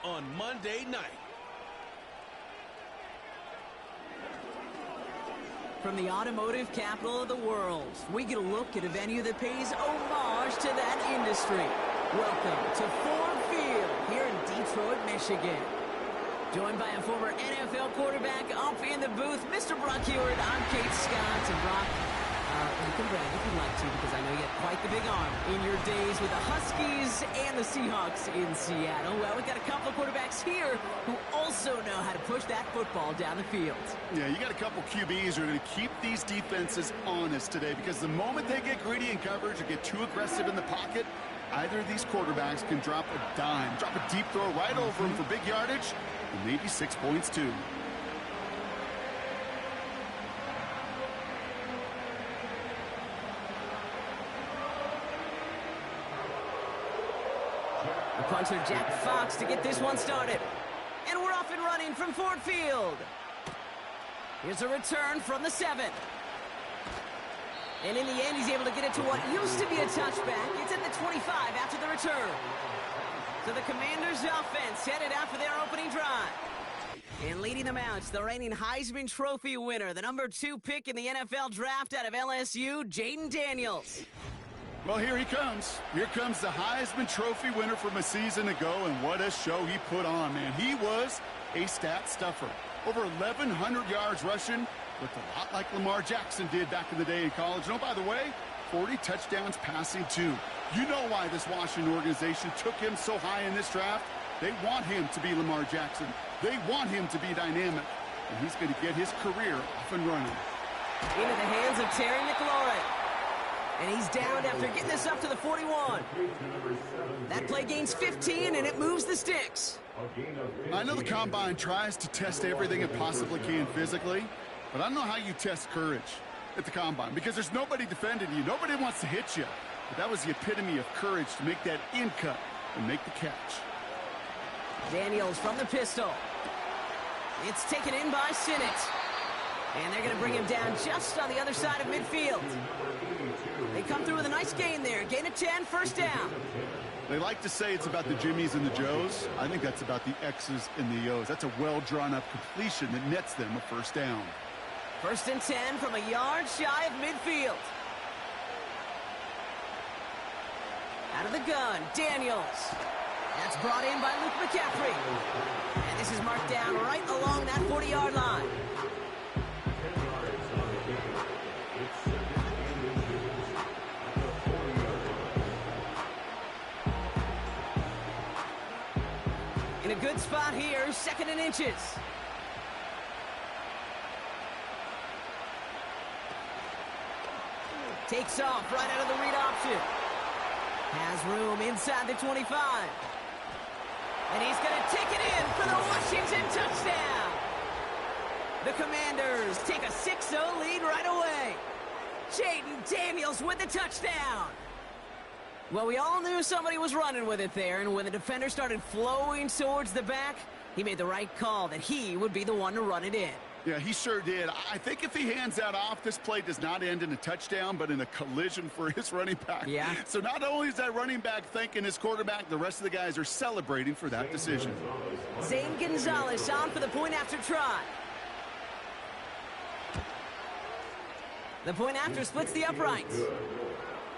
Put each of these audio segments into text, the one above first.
on Monday night. From the automotive capital of the world, we get a look at a venue that pays homage to that industry. Welcome to Ford Field here in Detroit, Michigan. Joined by a former NFL quarterback up in the booth, Mr. Brock Hewitt. I'm Kate Scott, and Brock, you can brag if you'd like to, because I know you had quite the big arm in your days with the Huskies and the Seahawks in Seattle. Well, we've got a couple of quarterbacks here who also know how to push that football down the field. Yeah, you got a couple QBs who are going to keep these defenses honest today, because the moment they get greedy in coverage or get too aggressive in the pocket, either of these quarterbacks can drop a dime, drop a deep throw right over them for big yardage, and maybe 6 points too. The punter, Jack Fox, to get this one started. And we're off and running from Ford Field. Here's a return from the 7. And in the end, he's able to get it to what used to be a touchback. It's at the 25 after the return. So the Commanders' offense headed out for their opening drive. And leading them out, the reigning Heisman Trophy winner, the number 2 pick in the NFL draft out of LSU, Jaden Daniels. Well, here he comes. Here comes the Heisman Trophy winner from a season ago, and what a show he put on, man. He was a stat stuffer. Over 1,100 yards rushing, looked a lot like Lamar Jackson did back in the day in college. And oh, by the way, 40 touchdowns passing too. You know why this Washington organization took him so high in this draft? They want him to be Lamar Jackson. They want him to be dynamic. And he's going to get his career off and running. Into the hands of Terry McLaurin. And he's down after getting this up to the 41. That play gains 15, and it moves the sticks. I know the Combine tries to test everything it possibly can physically, but I don't know how you test courage at the Combine, because there's nobody defending you. Nobody wants to hit you. But that was the epitome of courage to make that in cut and make the catch. Daniels from the pistol. It's taken in by Sinnott. And they're going to bring him down just on the other side of midfield. They come through with a nice gain there. Gain of 10, first down. They like to say it's about the Jimmies and the Joes. I think that's about the X's and the O's. That's a well-drawn-up completion that nets them a first down. First and 10 from a yard shy of midfield. Out of the gun, Daniels. That's brought in by Luke McCaffrey. And this is marked down right along that 40-yard line. In a good spot here, 2nd and inches. Takes off right out of the read option. Has room inside the 25. And he's going to take it in for the Washington touchdown. The Commanders take a 6-0 lead right away. Jaden Daniels with the touchdown. Well, we all knew somebody was running with it there, and when the defender started flowing towards the back, he made the right call that he would be the one to run it in. Yeah, he sure did. I think if he hands that off, this play does not end in a touchdown, but in a collision for his running back. Yeah. So not only is that running back thanking his quarterback, the rest of the guys are celebrating for that decision. Zane Gonzalez on for the point after try. The point after splits the uprights.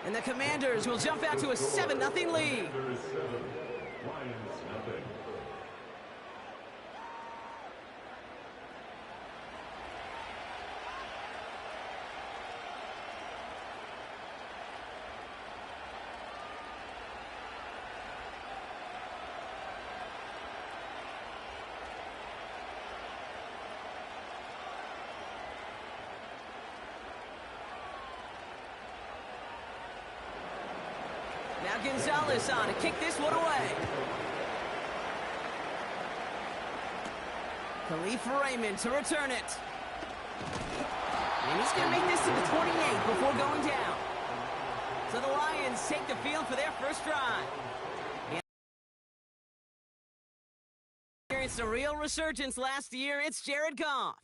And the Commanders will jump out to a 7-0 lead. Now Gonzalez on to kick this one away. Khalif Raymond to return it. And he's going to make this to the 28 before going down. So the Lions take the field for their first drive. And experienced a real resurgence last year. It's Jared Goff.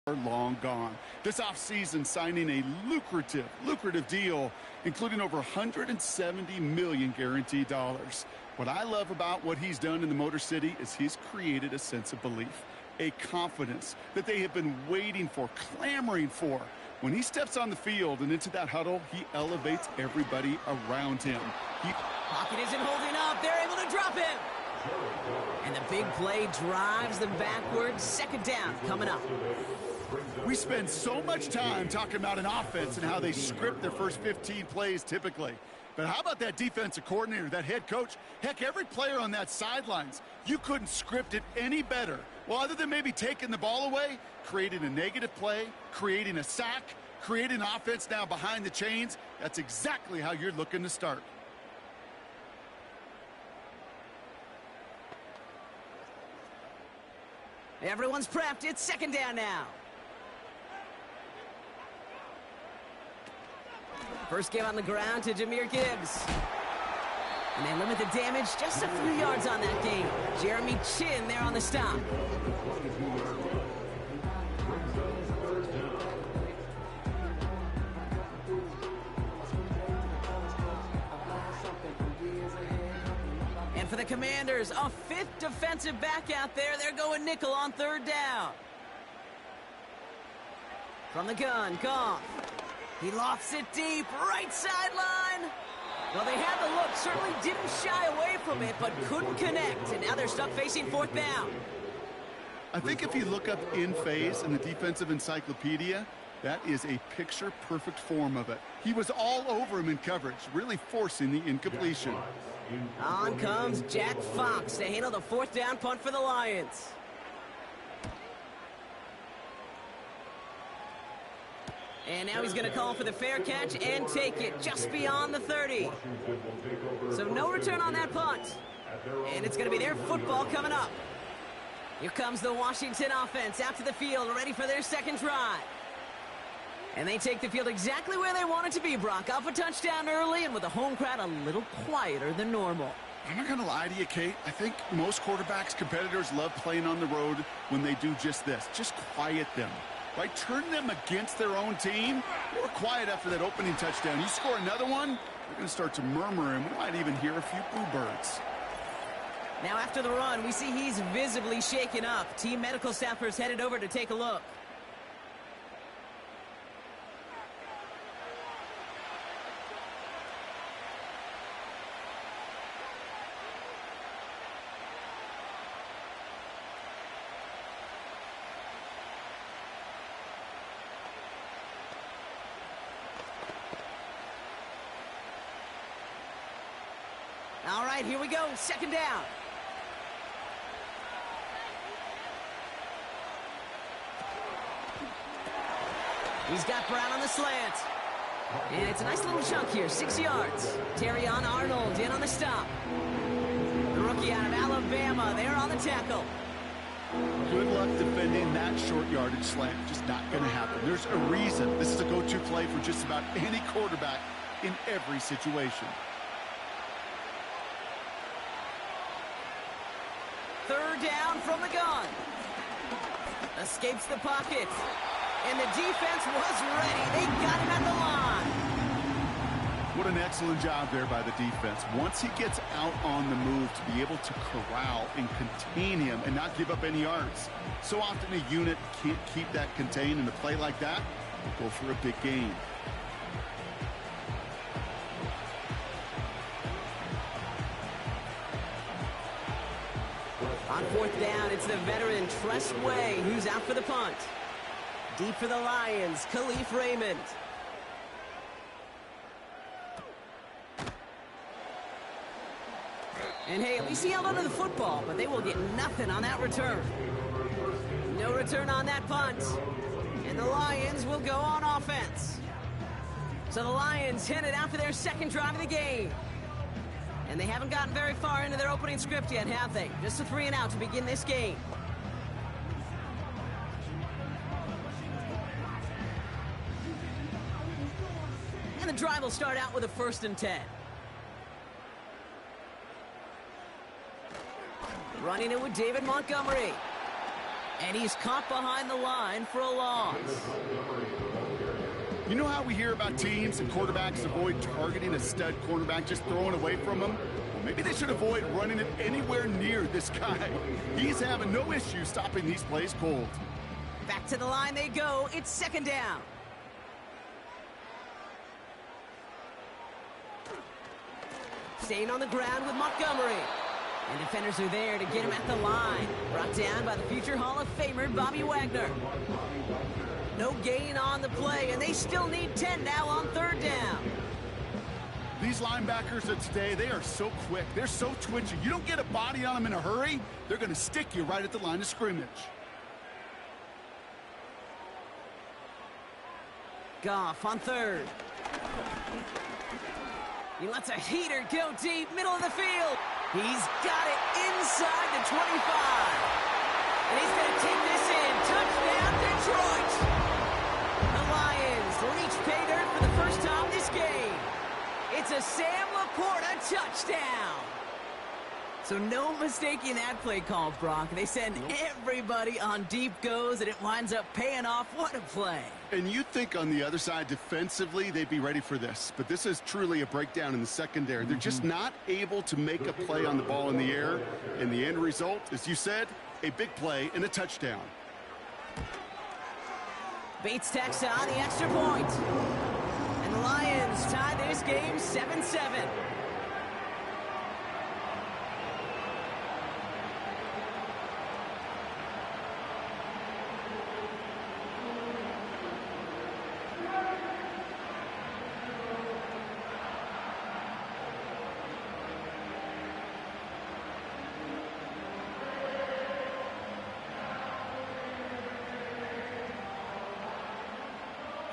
Are long gone. This offseason signing a lucrative deal, including over $170 million guaranteed dollars. What I love about what he's done in the Motor City is he's created a sense of belief, a confidence that they have been waiting for, clamoring for. When he steps on the field and into that huddle, he elevates everybody around him. Pocket isn't holding up. They're able to drop him. And the big play drives them backwards. Second down coming up. We spend so much time talking about an offense and how they script their first 15 plays typically. But how about that defensive coordinator, that head coach? Heck, every player on that sidelines, you couldn't script it any better. Well, other than maybe taking the ball away, creating a negative play, creating a sack, creating an offense now behind the chains, that's exactly how you're looking to start. Everyone's prepped. It's second down now. First give on the ground to Jahmyr Gibbs. And they limit the damage just a few yards on that game. Jeremy Chin there on the stop. And for the Commanders, a fifth defensive back out there. They're going nickel on third down. From the gun, Goff. He lofts it deep, right sideline. Well, they had the look, certainly didn't shy away from it, but couldn't connect, and now they're stuck facing fourth down. I think if you look up in phase in the defensive encyclopedia, that is a picture-perfect form of it. He was all over him in coverage, really forcing the incompletion. On comes Jack Fox to handle the fourth down punt for the Lions. And now he's going to call for the fair catch and take it just beyond the 30. So no return on that punt. And it's going to be their football coming up. Here comes the Washington offense out to the field, ready for their second drive. And they take the field exactly where they want it to be, Brock. Off a touchdown early and with the home crowd a little quieter than normal. I'm not going to lie to you, Kate. I think most quarterbacks, competitors love playing on the road when they do just this. Just quiet them. Right, turn them against their own team. They were quiet after that opening touchdown. You score another one, they're going to start to murmur, and we might even hear a few boo birds. Now after the run, we see he's visibly shaken up. Team medical staffers headed over to take a look. All right, here we go. Second down. He's got Brown on the slant. And it's a nice little chunk here, 6 yards. Terrion Arnold in on the stop. The rookie out of Alabama there on the tackle. Good luck defending that short yardage slant. Just not going to happen. There's a reason this is a go-to play for just about any quarterback in every situation. Third down from the gun. Escapes the pocket. And the defense was ready. They got him at the line. What an excellent job there by the defense. Once he gets out on the move, to be able to corral and contain him and not give up any yards. So often a unit can't keep that contained in a play like that. Go for a big gain. On fourth down, it's the veteran Tress Way who's out for the punt. Deep for the Lions, Khalif Raymond. And hey, at least he held onto the football, but they will get nothing on that return. No return on that punt. And the Lions will go on offense. So the Lions headed out for their second drive of the game. And they haven't gotten very far into their opening script yet, have they? Just a 3 and out to begin this game. And the drive will start out with a 1st and 10. Running it with David Montgomery. And he's caught behind the line for a loss. You know how we hear about teams and quarterbacks avoid targeting a stud cornerback, just throwing away from him? Well, maybe they should avoid running it anywhere near this guy. He's having no issue stopping these plays cold. Back to the line they go. It's second down. Staying on the ground with Montgomery. And defenders are there to get him at the line. Brought down by the future Hall of Famer, Bobby Wagner. No gain on the play, and they still need 10 now on third down. These linebackers of today, they are so quick. They're so twitchy. You don't get a body on them in a hurry, they're going to stick you right at the line of scrimmage. Goff on third. He lets a heater go deep, middle of the field. He's got it inside the 25. And he's going to take this in. Touchdown, Detroit. The Lions reach pay dirt for the first time this game. It's a Sam Laporta touchdown. So no mistaking that play call, Brock. They send everybody on deep goes, and it winds up paying off. What a play. And you think on the other side, defensively, they'd be ready for this. But this is truly a breakdown in the secondary. They're just not able to make a play on the ball in the air. And the end result, as you said, a big play and a touchdown. Bates tacks on the extra point. And the Lions tie this game 7-7.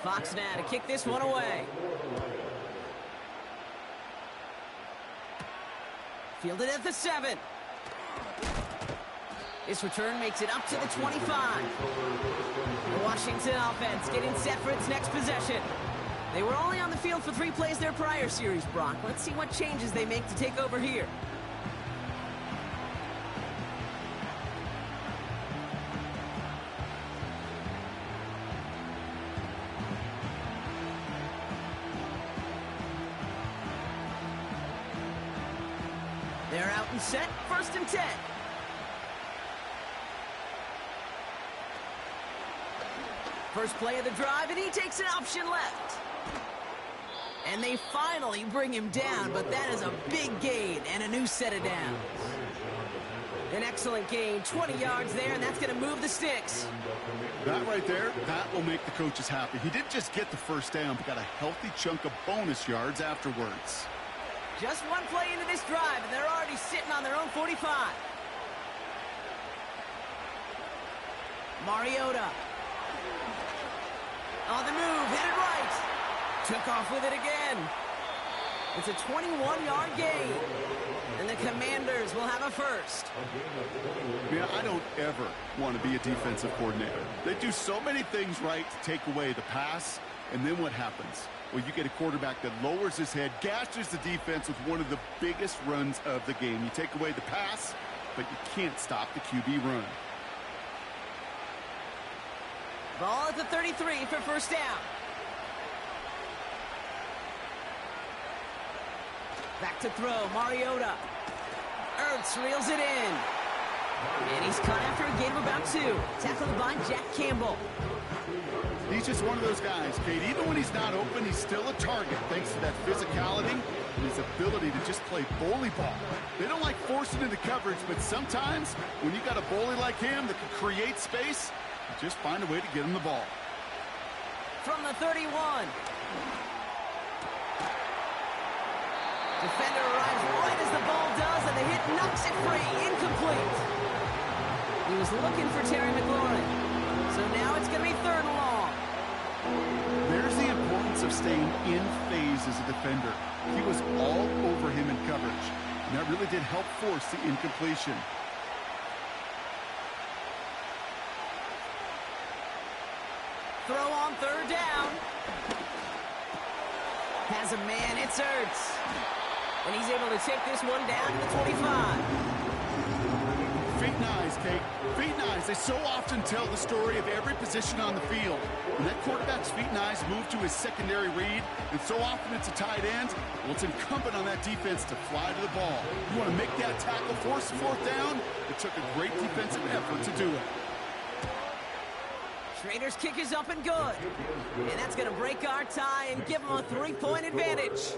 Fox now to kick this one away. Fielded at the 7. This return makes it up to the 25. The Washington offense getting set for its next possession. They were only on the field for 3 plays their prior series, Brock. Let's see what changes they make to take over here. They're out and set, 1st and 10. First play of the drive, and he takes an option left. And they finally bring him down, but that is a big gain and a new set of downs. An excellent gain, 20 yards there, and that's going to move the sticks. That right there, that will make the coaches happy. He didn't just get the first down, but got a healthy chunk of bonus yards afterwards. Just one play into this drive, and they're already sitting on their own 45. Mariota. On the move, hit it right. Took off with it again. It's a 21-yard gain. And the Commanders will have a first. Yeah, I don't ever want to be a defensive coordinator. They do so many things right to take away the pass, and then what happens? Well, you get a quarterback that lowers his head, gashes the defense with one of the biggest runs of the game. You take away the pass, but you can't stop the QB run. Ball at the 33 for first down. Back to throw, Mariota. Ertz reels it in. And he's caught after a gain of about 2. Tackled by Jack Campbell. He's just one of those guys, Kate. Even when he's not open, he's still a target thanks to that physicality and his ability to just play bully ball. They don't like forcing into coverage, but sometimes when you got a bully like him that can create space, you just find a way to get him the ball. From the 31. Defender arrives right as the ball does, and the hit knocks it free. Incomplete. He was looking for Terry McLaurin. So now it's going to be 3rd and long. There's the importance of staying in phase as a defender. He was all over him in coverage, and that really did help force the incompletion. Throw on 3rd down. Has a man, it's Ertz. And he's able to take this one down to the 25. Feet and eyes, take. Feet and eyes, they so often tell the story of every position on the field. When that quarterback's feet and eyes move to his secondary read, and so often it's a tight end, well, it's incumbent on that defense to fly to the ball. You want to make that tackle, force the fourth down? It took a great defensive effort to do it. Schrader's kick is up and good. And that's going to break our tie and give him a 3-point advantage.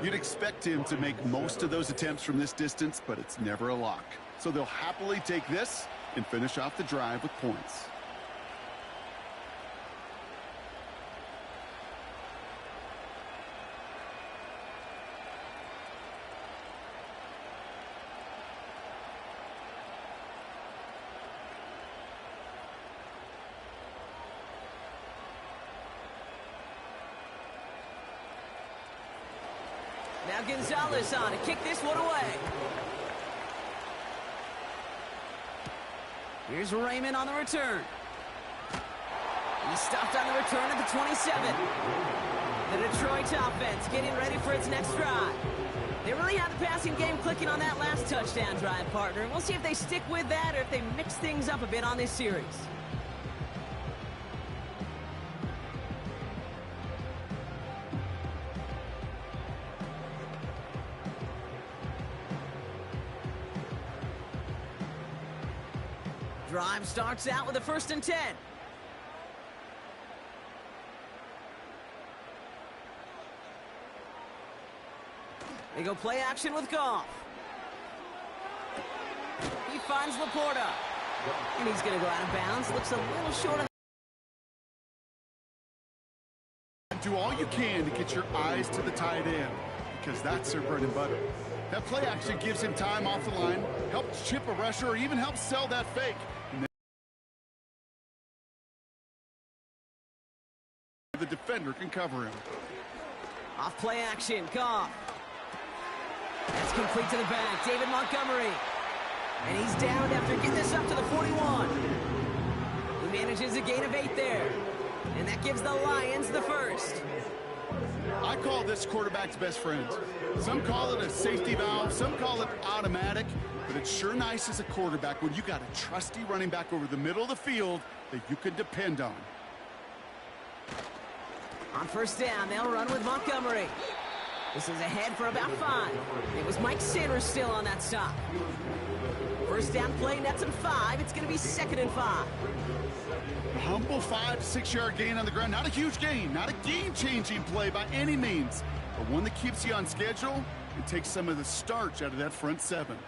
You'd expect him to make most of those attempts from this distance, but it's never a lock. So they'll happily take this and finish off the drive with points. Now Gonzalez on to kick this one away. Here's Raymond on the return. He's stopped on the return at the 27. The Detroit offense getting ready for its next drive. They really had the passing game clicking on that last touchdown drive, partner. And we'll see if they stick with that or if they mix things up a bit on this series. Drive starts out with a 1st and 10. They go play action with Goff. He finds Laporta. And he's going to go out of bounds. Looks a little short of. Do all you can to get your eyes to the tight end, because that's their bread and butter. That play action gives him time off the line, helps chip a rusher, or even helps sell that fake. The defender can cover him. Off play action, Goff. That's complete to the back, David Montgomery. And he's down after getting this up to the 41. He manages a gain of 8 there. And that gives the Lions the first. I call this quarterback's best friend. Some call it a safety valve, some call it automatic, but it's sure nice as a quarterback when you got a trusty running back over the middle of the field that you can depend on. On 1st down, they'll run with Montgomery. This is ahead for about 5. It was Mike Sanders still on that stop. 1st down play, nets him 5. It's going to be 2nd and 5. A humble 5 to 6 yard gain on the ground. Not a huge gain, not a game-changing play by any means, but one that keeps you on schedule and takes some of the starch out of that front 7.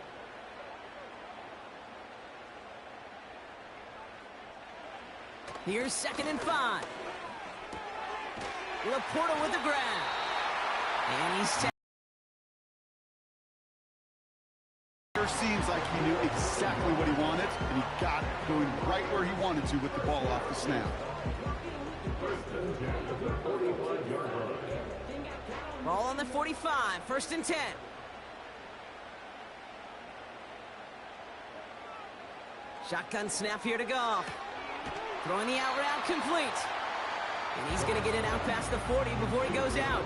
Here's 2nd and 5. Laporta with the grab. And he's seems like he knew exactly what he wanted, and he got it, going right where he wanted to with the ball off the snap. Ball on the 45, 1st and 10. Shotgun snap here to Goff. Throwing the out route complete. And he's going to get it out past the 40 before he goes out.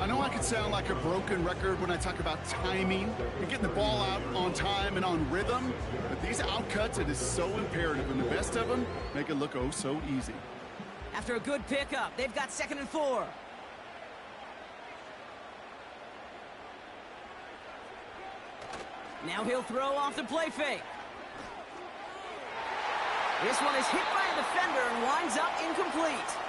I know I can sound like a broken record when I talk about timing and getting the ball out on time and on rhythm, but these outcuts, it is so imperative, and the best of them make it look oh so easy. After a good pickup, they've got 2nd and 4. Now he'll throw off the play fake. This one is hit by a defender and winds up incomplete.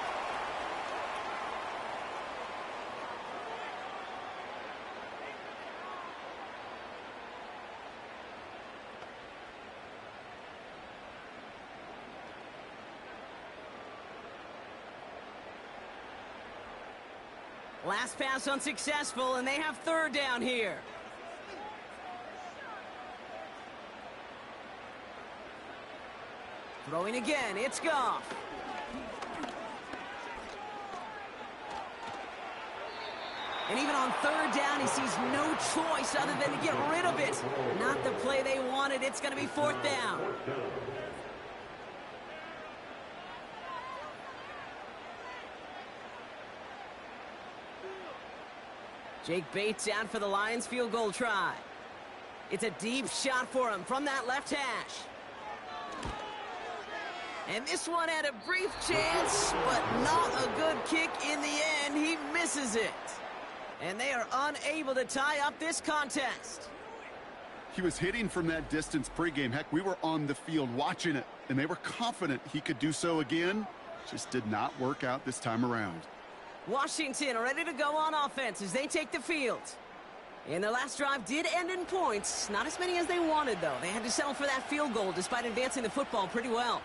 Last pass unsuccessful, and they have 3rd down here. Throwing again, it's Goff. And even on 3rd down, he sees no choice other than to get rid of it. Not the play they wanted. It's going to be 4th down. Jake Bates out for the Lions field goal try. It's a deep shot for him from that left hash. And this one had a brief chance, but not a good kick in the end. He misses it. And they are unable to tie up this contest. He was hitting from that distance pregame. Heck, we were on the field watching it, and they were confident he could do so again. Just did not work out this time around. Washington ready to go on offense as they take the field. And their last drive did end in points. Not as many as they wanted, though. They had to settle for that field goal despite advancing the football pretty well.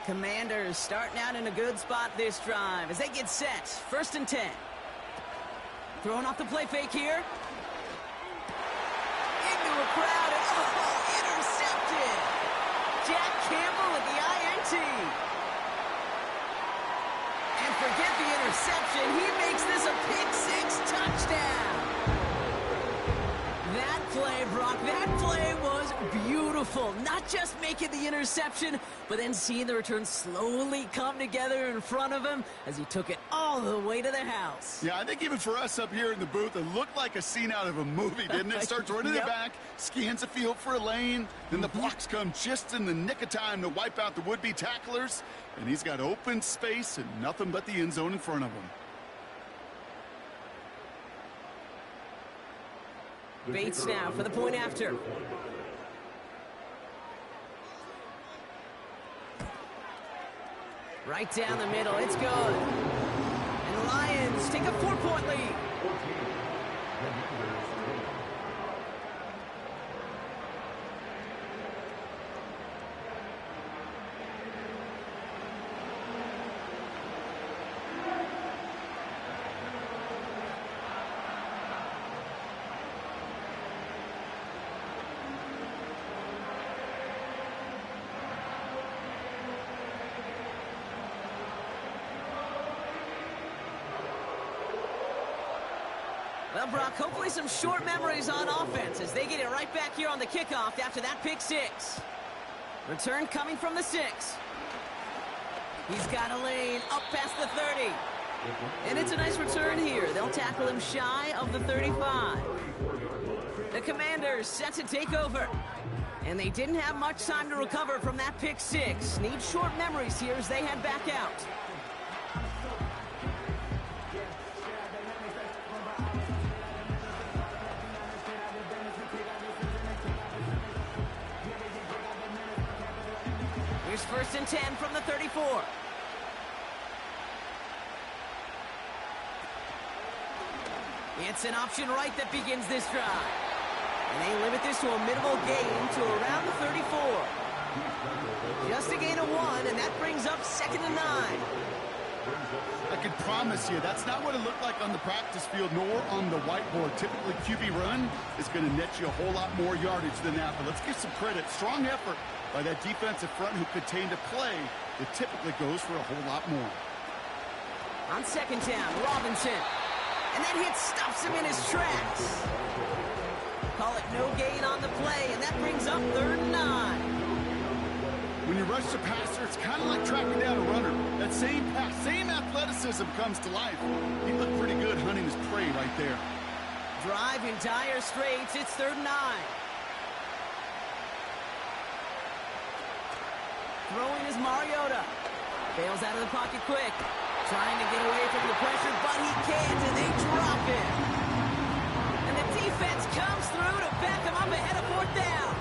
Commanders starting out in a good spot this drive as they get set. 1st and 10. Throwing off the play fake here. Into a crowd and intercepted. Jack Campbell with the INT. And forget the interception. He makes this a pick-6 touchdown. That play, Brock, that play was beautiful. Not just making the interception, but then seeing the return slowly come together in front of him as he took it all the way to the house. Yeah, I think even for us up here in the booth, it looked like a scene out of a movie, didn't it? Starts running it back, scans the field for a lane, then the blocks come just in the nick of time to wipe out the would-be tacklers, and he's got open space and nothing but the end zone in front of him. Bates now for the point after. Right down the middle, it's good. And the Lions take a 4-point lead. Well, Brock, hopefully some short memories on offense as they get it right back here on the kickoff after that pick-6. Return coming from the 6. He's got a lane up past the 30. And it's a nice return here. They'll tackle him shy of the 35. The Commanders set to take over. And they didn't have much time to recover from that pick-6. Need short memories here as they head back out. Here's 1st and 10 from the 34. It's an option right that begins this drive. And they limit this to a minimal gain to around the 34. Just a gain of 1, and that brings up 2nd and 9. I can promise you that's not what it looked like on the practice field nor on the whiteboard. Typically, QB run is going to net you a whole lot more yardage than that. But let's give some credit. Strong effort by that defensive front who contained a play that typically goes for a whole lot more. On 2nd down, Robinson. And that hit stops him in his tracks. Call it no gain on the play, and that brings up 3rd and 9. When you rush the passer, it's kind of like tracking down a runner. That same pass, same athleticism comes to life. He looked pretty good hunting his prey right there. Drive in dire straits. It's 3rd and 9. Throwing is Mariota. Bails out of the pocket quick. Trying to get away from the pressure, but he can't, and they drop it. And the defense comes through to back him up ahead of 4th down.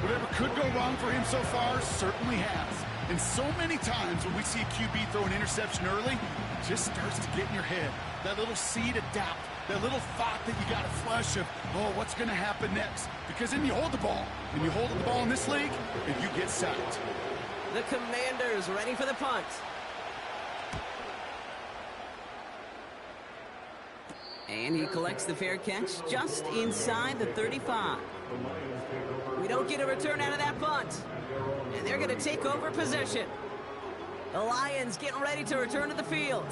Whatever could go wrong for him so far certainly has. And so many times when we see a QB throw an interception early, it just starts to get in your head. That little seed of doubt, that little thought that you got to flush of, oh, what's going to happen next? Because then you hold the ball, and you hold the ball in this league, and you get sacked. The Commanders ready for the punt. And he collects the fair catch just inside the 35. We don't get a return out of that punt. And they're going to take over possession. The Lions getting ready to return to the field.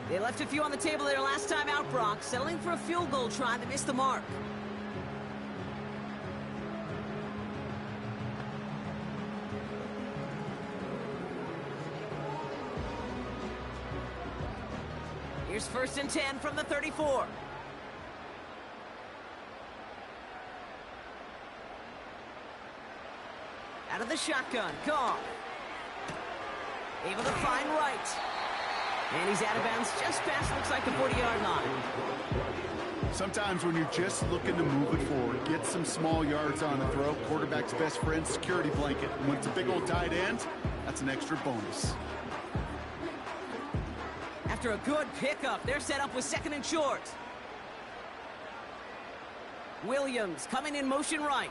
They left a few on the table their last time out, Brock, settling for a field goal try that missed the mark. Here's 1st and 10 from the 34. Out of the shotgun, Goff. Able to find Wright. And he's out of bounds just past, looks like, the 40-yard line. Sometimes when you're just looking to move it forward, get some small yards on the throw, quarterback's best friend, security blanket. And when it's a big old tight end, that's an extra bonus. After a good pickup, they're set up with 2nd and short. Williams coming in motion right.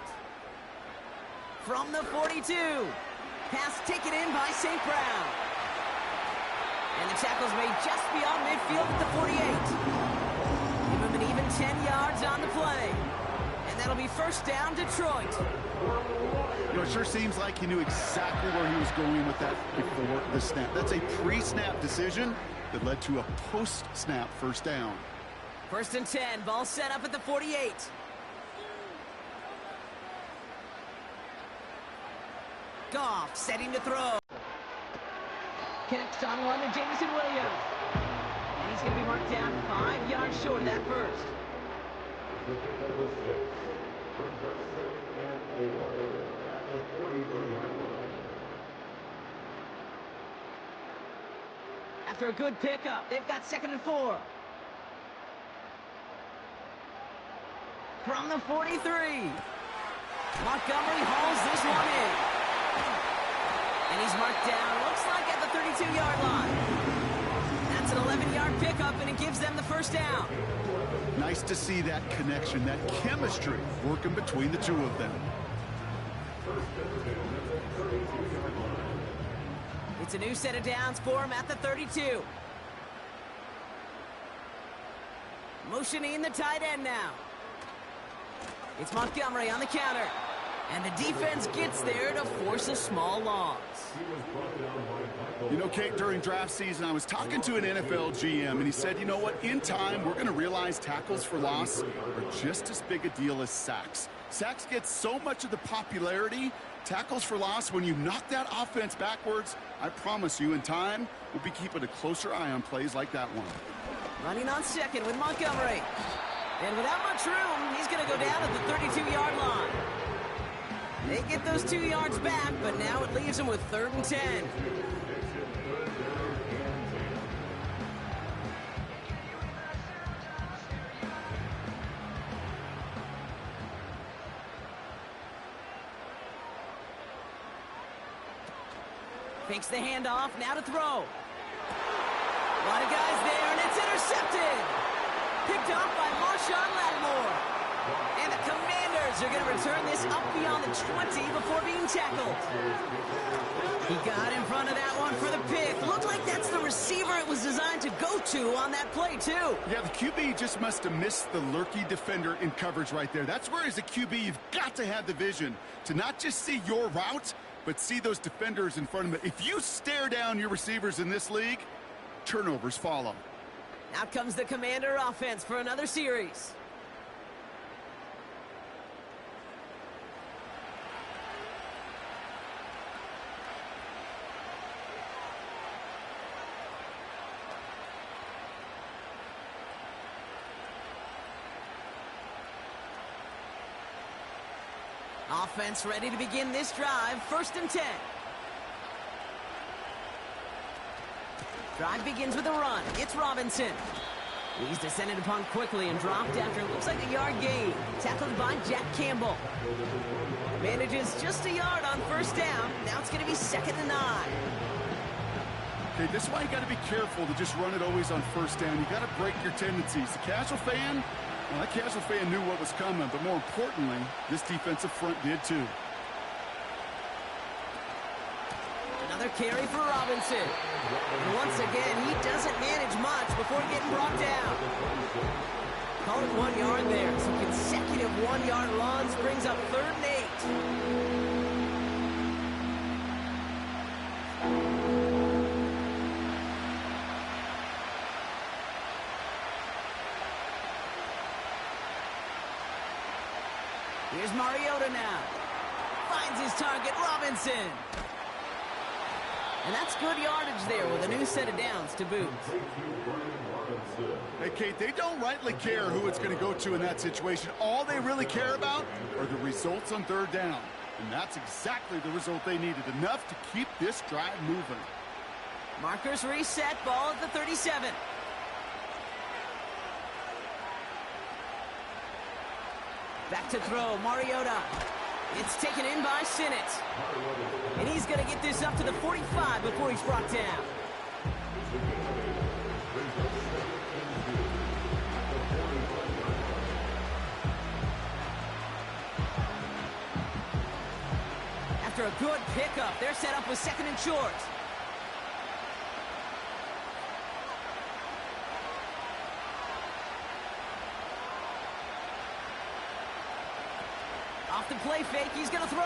From the 42. Pass taken in by St. Brown. And the tackle's made just beyond midfield at the 48. Give him an even 10 yards on the play. And that'll be 1st down, Detroit. You know, it sure seems like he knew exactly where he was going with that before the snap. That's a pre-snap decision that led to a post-snap 1st down. 1st and 10, ball set up at the 48. Goff setting to throw. Connects on one to Jameson Williams. And he's going to be marked down 5 yards short of that first. After a good pickup, they've got 2nd and 4. From the 43. Montgomery hauls this one in. And he's marked down, looks like at the 32-yard line. That's an 11-yard pickup, and it gives them the 1st down. Nice to see that connection, that chemistry working between the two of them. It's a new set of downs for him at the 32. Motioning the tight end now. It's Montgomery on the counter. And the defense gets there to force a small loss. You know, Kate, during draft season, I was talking to an NFL GM, and he said, you know what, in time, we're going to realize tackles for loss are just as big a deal as sacks. Sacks get so much of the popularity. Tackles for loss, when you knock that offense backwards, I promise you, in time, we'll be keeping a closer eye on plays like that one. Running on 2nd with Montgomery. And without much room, he's going to go down at the 32-yard line. They get those 2 yards back, but now it leaves them with 3rd and 10. Fakes the handoff, now to throw. A lot of guys there, and it's intercepted. Picked off by Marshawn Lattimore. And the Commanders are going to return this up beyond the 20 before being tackled. He got in front of that one for the pick. Looked like that's the receiver it was designed to go to on that play, too. Yeah, the QB just must have missed the lurky defender in coverage right there. That's where, as a QB, you've got to have the vision to not just see your route, but see those defenders in front of them. If you stare down your receivers in this league, turnovers follow. Out comes the Commander offense for another series. Offense ready to begin this drive. 1st and 10. Drive begins with a run. It's Robinson. He's descended upon quickly and dropped after it looks like a yard gain. Tackled by Jack Campbell. Manages just a yard on 1st down. Now it's going to be 2nd and 9. Okay, this is why you got to be careful to just run it always on 1st down. You got to break your tendencies. The casual fan, well, that casual fan knew what was coming, but more importantly, this defensive front did too. Another carry for Robinson. And once again, he doesn't manage much before getting brought down. Call it 1 yard there. Some consecutive 1-yard runs brings up 3rd and 8. Here's Mariota now. Finds his target, Robinson. And that's good yardage there with a new set of downs to boot. Hey, Kate, they don't rightly care who it's going to go to in that situation. All they really care about are the results on third down. And that's exactly the result they needed, enough to keep this drive moving. Markers reset, ball at the 37. Back to throw, Mariota. It's taken in by Sinnott. And he's going to get this up to the 45 before he's brought down. After a good pickup, they're set up with second and short. Off the play fake, he's going to throw.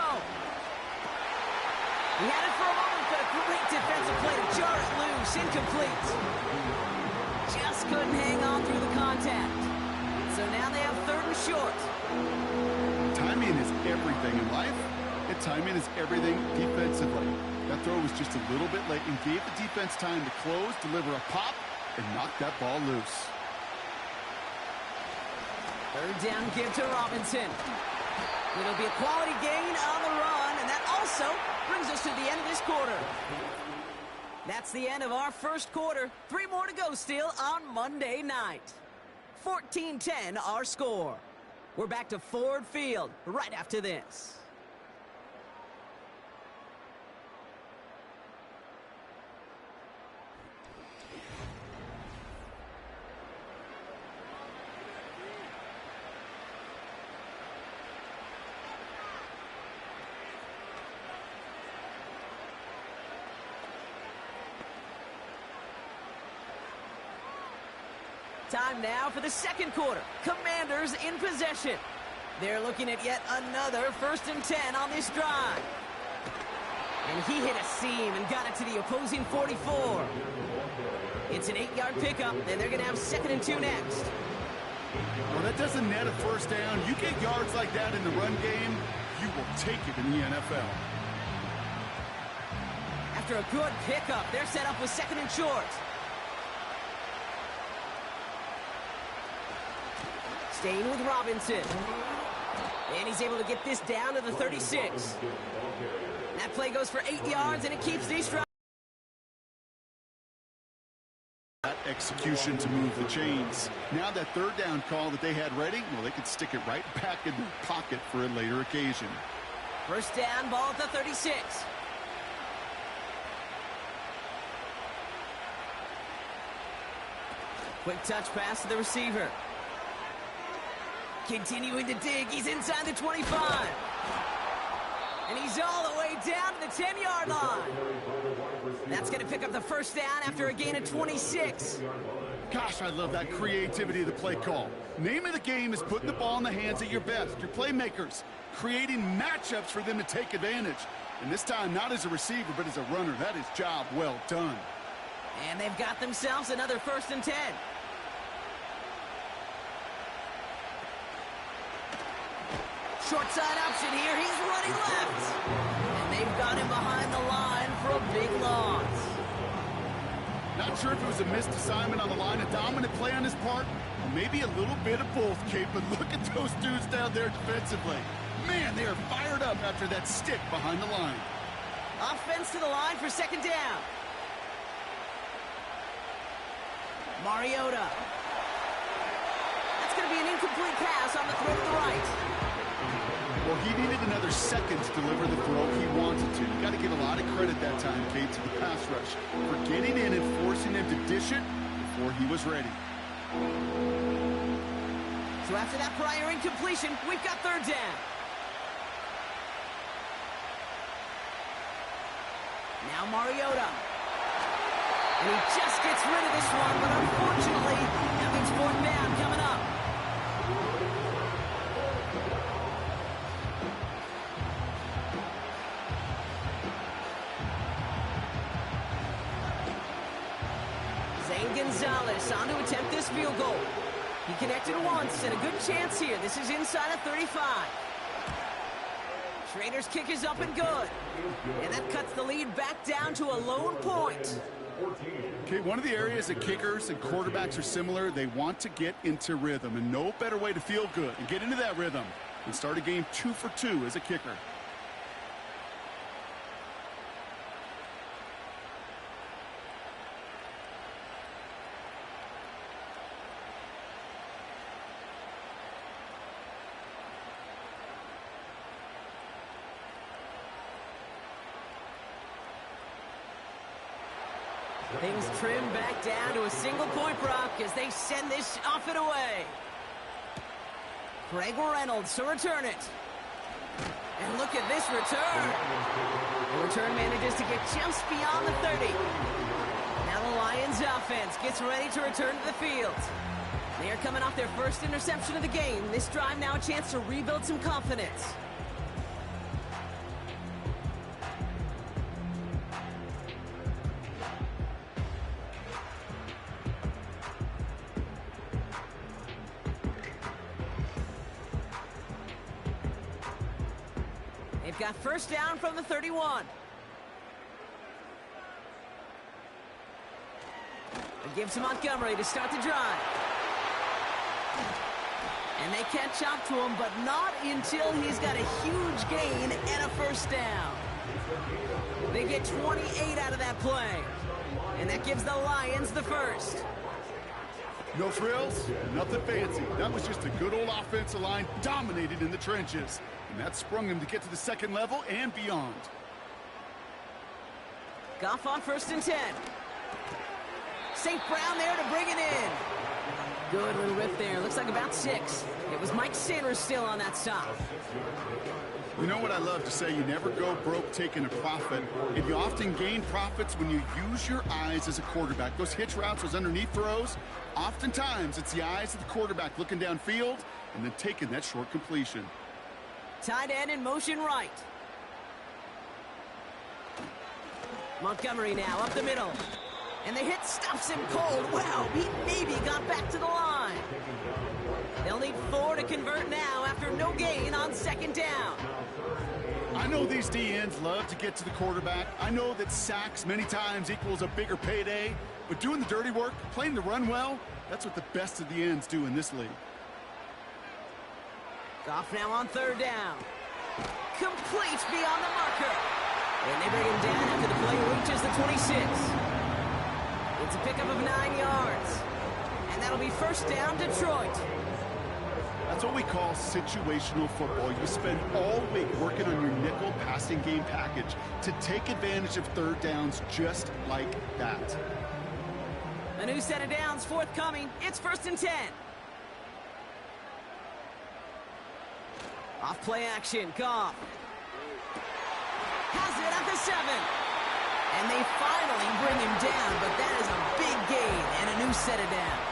He had it for a moment, but a great defensive play to jar it loose. Incomplete. Just couldn't hang on through the contact. So now they have third and short. Timing is everything in life, and timing is everything defensively. That throw was just a little bit late and gave the defense time to close, deliver a pop, and knock that ball loose. Third down give to Robinson. It'll be a quality gain on the run, and that also brings us to the end of this quarter. That's the end of our first quarter. 3 more to go still on Monday night. 14-10 our score. We're back to Ford Field right after this. Time now for the second quarter. Commanders in possession. They're looking at yet another 1st and 10 on this drive. And he hit a seam and got it to the opposing 44. It's an 8-yard pickup, and they're going to have 2nd and 2 next. Well, that doesn't net a first down. You get yards like that in the run game, you will take it in the NFL. After a good pickup, they're set up with 2nd and short. Staying with Robinson. And he's able to get this down to the 36. That play goes for 8 yards, and it keeps these drives. That execution to move the chains. Now that third down call that they had ready, well, they could stick it right back in their pocket for a later occasion. First down, ball at the 36. Quick touch pass to the receiver. Continuing to dig, he's inside the 25. And he's all the way down to the 10-yard line. That's going to pick up the first down after a gain of 26. Gosh, I love that creativity of the play call. Name of the game is putting the ball in the hands of your best, your playmakers, creating matchups for them to take advantage. And this time, not as a receiver, but as a runner. That is job well done. And they've got themselves another 1st and 10. Short side option here. He's running left. And they've got him behind the line for a big loss. Not sure if it was a missed assignment on the line, a dominant play on his part, or maybe a little bit of both, Kate, but look at those dudes down there defensively. Man, they are fired up after that stick behind the line. Offense to the line for 2nd down. Mariota. That's going to be an incomplete pass on the throw to the right. Well, he needed another second to deliver the throw he wanted to. You got to give a lot of credit that time, Kate, to the pass rush for getting in and forcing him to dish it before he was ready. So after that prior incompletion, we've got 3rd down. Now Mariota. And he just gets rid of this one, but unfortunately, that means 4th down coming up. Gonzalez on to attempt this field goal. He connected once, and a good chance here. This is inside of 35. Schrader's kick is up and good. And that cuts the lead back down to a lone point. Okay, one of the areas that kickers and quarterbacks are similar, they want to get into rhythm. And no better way to feel good and get into that rhythm than start a game 2 for 2 as a kicker. Things trim back down to a single-point Brock as they send this off and away. Greg Reynolds to return it. And look at this return. The return manages to get just beyond the 30. Now the Lions offense gets ready to return to the field. They are coming off their first interception of the game. This drive now a chance to rebuild some confidence. They've got first down from the 31. It gives to Montgomery to start the drive. And they catch up to him, but not until he's got a huge gain and a first down. They get 28 out of that play. And that gives the Lions the first. No frills, nothing fancy. That was just a good old offensive line dominated in the trenches. And that sprung him to get to the second level and beyond. Goff on first and 10. St. Brown there to bring it in. Good little rip there. Looks like about 6. It was Mike Sanders still on that stop. You know what I love to say? You never go broke taking a profit. And you often gain profits when you use your eyes as a quarterback. Those hitch routes, those underneath throws, oftentimes it's the eyes of the quarterback looking downfield and then taking that short completion. Tight end in motion right. Montgomery now up the middle. And the hit stops him cold. Wow, he maybe got back to the line. They'll need 4 to convert now after no gain on second down. I know these DNs love to get to the quarterback. I know that sacks many times equals a bigger payday. But doing the dirty work, playing the run well, that's what the best of the ends do in this league. Goff now on third down. Complete beyond the marker. And they bring him down after the play reaches the 26. It's a pickup of 9 yards. And that'll be first down, Detroit. That's what we call situational football. You spend all week working on your nickel passing game package to take advantage of third downs just like that. A new set of downs forthcoming. It's first and 10. Off play action, Goff. Has it at the 7. And they finally bring him down, but that is a big gain and a new set of downs.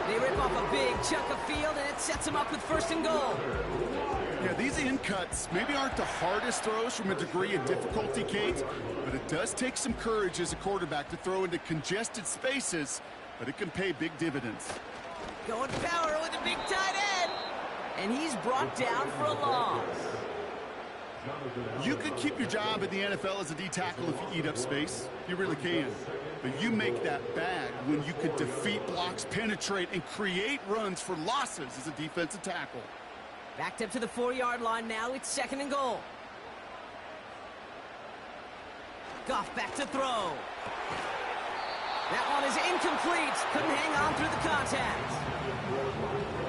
They rip off a big chunk of field, and it sets them up with first and goal. Yeah, these in cuts maybe aren't the hardest throws from a degree of difficulty, Kate, but it does take some courage as a quarterback to throw into congested spaces, but it can pay big dividends. Going power with a big tight end. And he's brought down for a loss. You could keep your job in the NFL as a D-tackle if you eat up space. You really can. But you make that bad when you could defeat blocks, penetrate, and create runs for losses as a defensive tackle. Backed up to the 4-yard line now. It's second and goal. Goff back to throw. That one is incomplete. Couldn't hang on through the contact.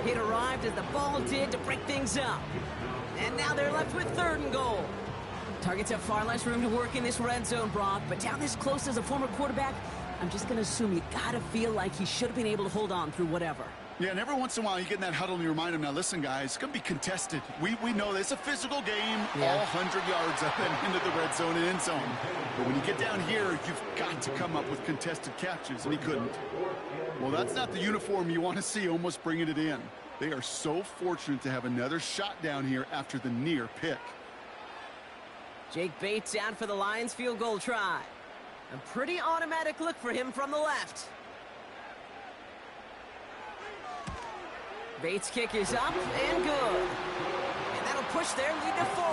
It arrived as the ball did to break things up. And now they're left with third and goal. Targets have far less room to work in this red zone, Brock. But down this close as a former quarterback, I'm just going to assume you got to feel like he should have been able to hold on through whatever. Yeah, and every once in a while you get in that huddle and you remind him, now listen, guys, it's going to be contested. We know this. It's a physical game, all 100 yards up and into the red zone and end zone. But when you get down here, you've got to come up with contested catches, and he couldn't. Well, that's not the uniform you want to see almost bringing it in. They are so fortunate to have another shot down here after the near pick. Jake Bates out for the Lions field goal try. A pretty automatic look for him from the left. Bates' kick is up and good. And that'll push their lead to 4.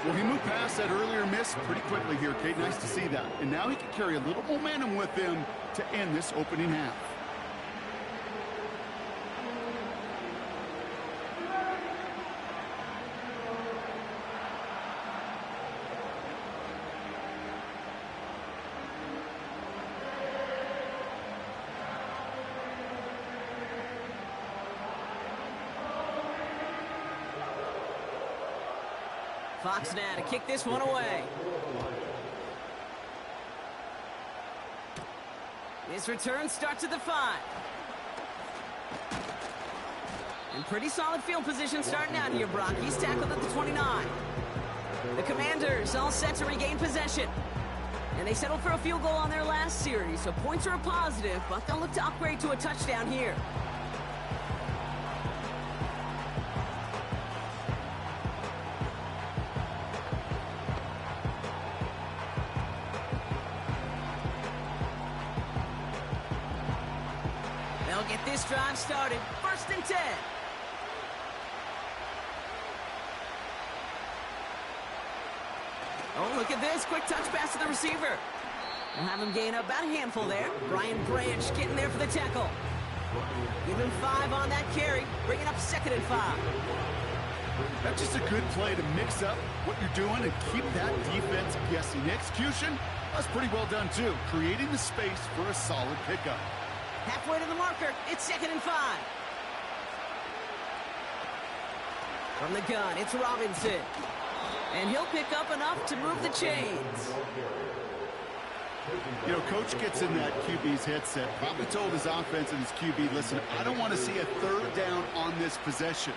Well, he moved past that earlier miss pretty quickly here, Kate. Nice to see that. And now he can carry a little momentum with him to end this opening half. Fox now to kick this one away. This return starts at the 5. And pretty solid field position starting out here, Brock. He's tackled at the 29. The Commanders all set to regain possession. And they settled for a field goal on their last series, so points are a positive, but they'll look to upgrade to a touchdown here. They'll get this drive started. 1st and 10. Oh, look at this. Quick touch pass to the receiver. We'll have him gain about a handful there. Brian Branch getting there for the tackle. Give him 5 on that carry. Bringing up 2nd and 5. That's just a good play to mix up what you're doing and keep that defense guessing. Execution, that's pretty well done, too. Creating the space for a solid pickup. Halfway to the marker. It's 2nd and 5. From the gun, it's Robinson. And he'll pick up enough to move the chains. You know, Coach gets in that QB's headset, probably told his offense and his QB, listen, I don't want to see a 3rd down on this possession.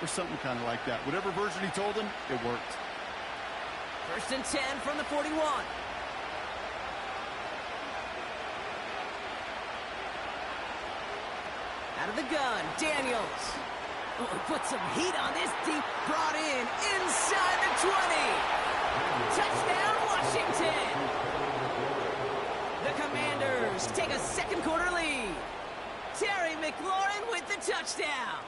Or something kind of like that. Whatever version he told him, it worked. 1st and 10 from the 41. Out of the gun, Daniels. Oh, put some heat on this deep. Brought in inside the 20. Touchdown, Washington. The Commanders take a 2nd quarter lead. Terry McLaurin with the touchdown.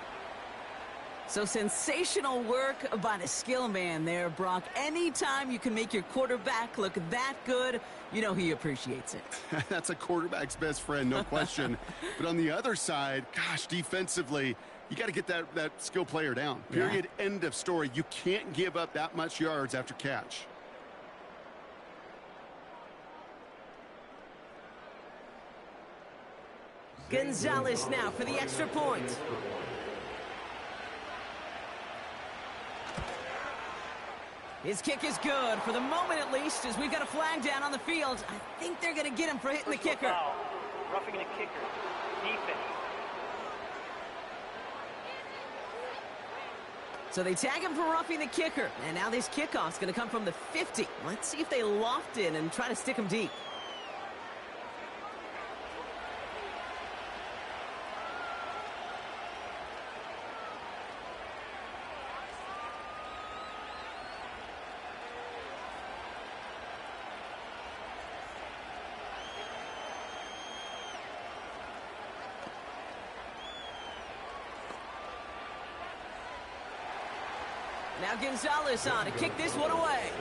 So sensational work by the skill man there, Brock. Anytime you can make your quarterback look that good, you know he appreciates it. That's a quarterback's best friend, no question. But on the other side, gosh, defensively, you got to get that skill player down. Period. Yeah. End of story. You can't give up that much yards after catch. Gonzalez now for the extra point. His kick is good, for the moment at least, as we've got a flag down on the field. I think they're going to get him for hitting the kicker. Foul. Roughing the kicker. Defense. So they tag him for roughing the kicker. And now this kickoff's going to come from the 50. Let's see if they loft in and try to stick him deep. Now Gonzalez on to kick this one away.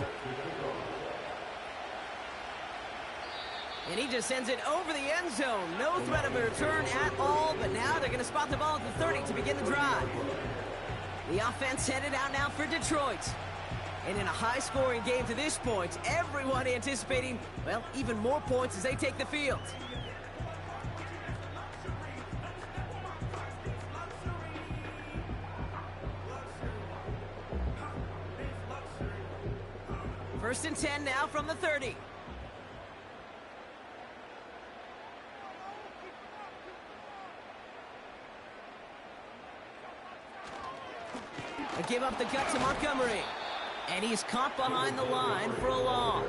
And he just sends it over the end zone. No threat of a return at all, but now they're going to spot the ball at the 30 to begin the drive. The offense headed out now for Detroit. And in a high-scoring game to this point, everyone anticipating, well, even more points as they take the field. First and 10 now from the 30. They give up the gut to Montgomery. And he's caught behind the line for a loss.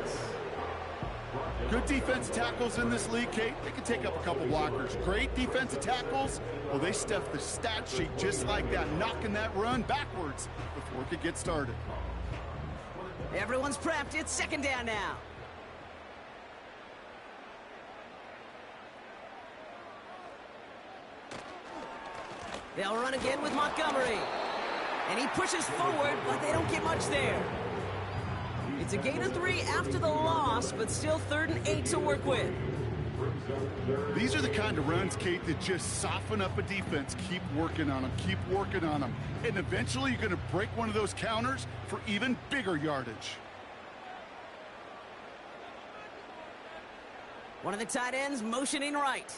Good defensive tackles in this league, Kate. They can take up a couple blockers. Great defensive tackles. Well, they stuff the stat sheet just like that, knocking that run backwards before it could get started. Everyone's prepped. It's second down now. They'll run again with Montgomery. And he pushes forward, but they don't get much there. It's a gain of 3 after the loss, but still 3rd and 8 to work with. These are the kind of runs, Kate, that just soften up a defense. Keep working on them, keep working on them. And eventually you're going to break one of those counters for even bigger yardage. One of the tight ends motioning right.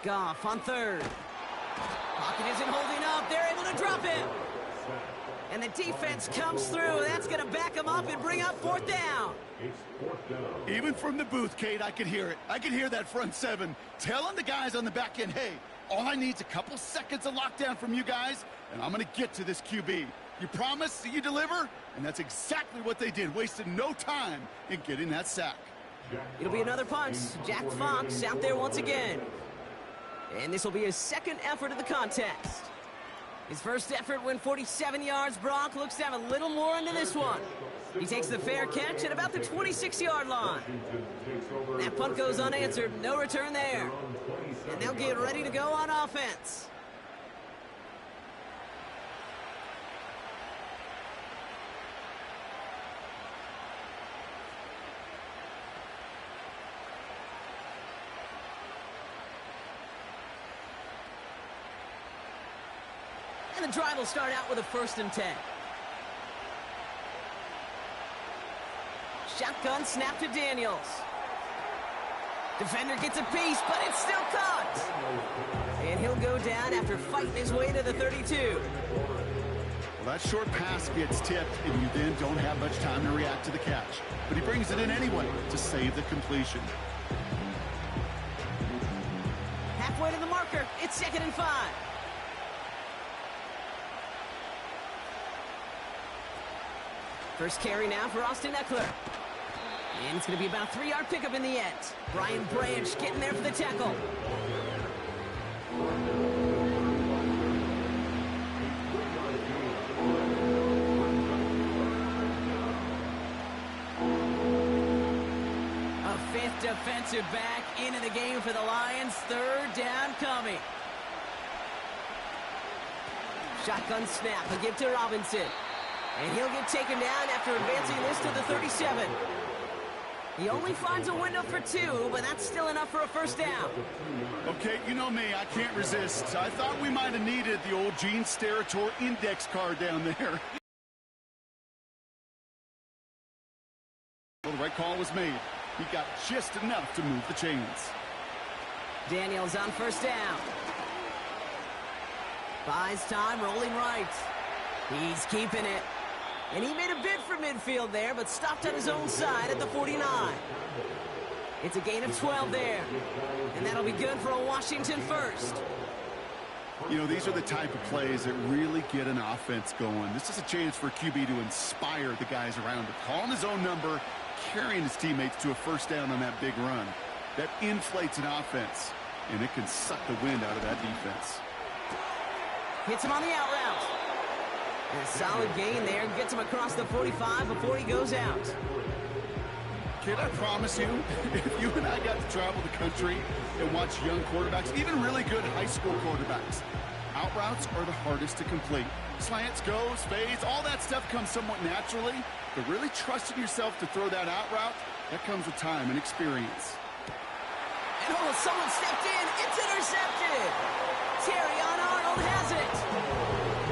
Goff on 3rd. Pocket isn't holding up. They're able to drop him. And the defense comes through. That's going to back him up and bring up 4th down. Even from the booth, Kate, I could hear it. I could hear that front 7 telling the guys on the back end, hey, all I need is a couple seconds of lockdown from you guys, and I'm going to get to this QB. You promise that you deliver? And that's exactly what they did, wasted no time in getting that sack. It'll be another punch. Jack Fox out there once again. And this will be his 2nd effort of the contest. His first effort went 47 yards. Brock looks to have a little more into this one. He takes the fair catch at about the 26-yard line. That punt goes unanswered. No return there. And they'll get ready to go on offense. And the drive will start out with a 1st and 10. Shotgun snap to Daniels. Defender gets a piece, but it's still caught. And he'll go down after fighting his way to the 32. Well, that short pass gets tipped, and you then don't have much time to react to the catch. But he brings it in anyway to save the completion. Halfway to the marker. It's 2nd and 5. First carry now for Austin Eckler. And it's going to be about a 3-yard pickup in the end. Brian Branch getting there for the tackle. A 5th defensive back into the game for the Lions. 3rd down coming. Shotgun snap. A give to Robinson. And he'll get taken down after advancing this to the 37. He only finds a window for 2, but that's still enough for a 1st down. Okay, you know me, I can't resist. I thought we might have needed the old Gene Steratore index card down there. Well, the right call was made. He got just enough to move the chains. Daniels on 1st down. Buys time, rolling right. He's keeping it. And he made a bid for midfield there, but stopped on his own side at the 49. It's a gain of 12 there. And that'll be good for a Washington 1st. You know, these are the type of plays that really get an offense going. This is a chance for QB to inspire the guys around him. Calling his own number, carrying his teammates to a 1st down on that big run. That inflates an offense, and it can suck the wind out of that defense. Hits him on the out route. And a solid gain there. Gets him across the 45 before he goes out. Kid, I promise you, if you and I got to travel the country and watch young quarterbacks, even really good high school quarterbacks, out routes are the hardest to complete. Slants, goes, fades, all that stuff comes somewhat naturally, but really trusting yourself to throw that out route, that comes with time and experience. And someone stepped in. It's intercepted. Terrion Arnold has it.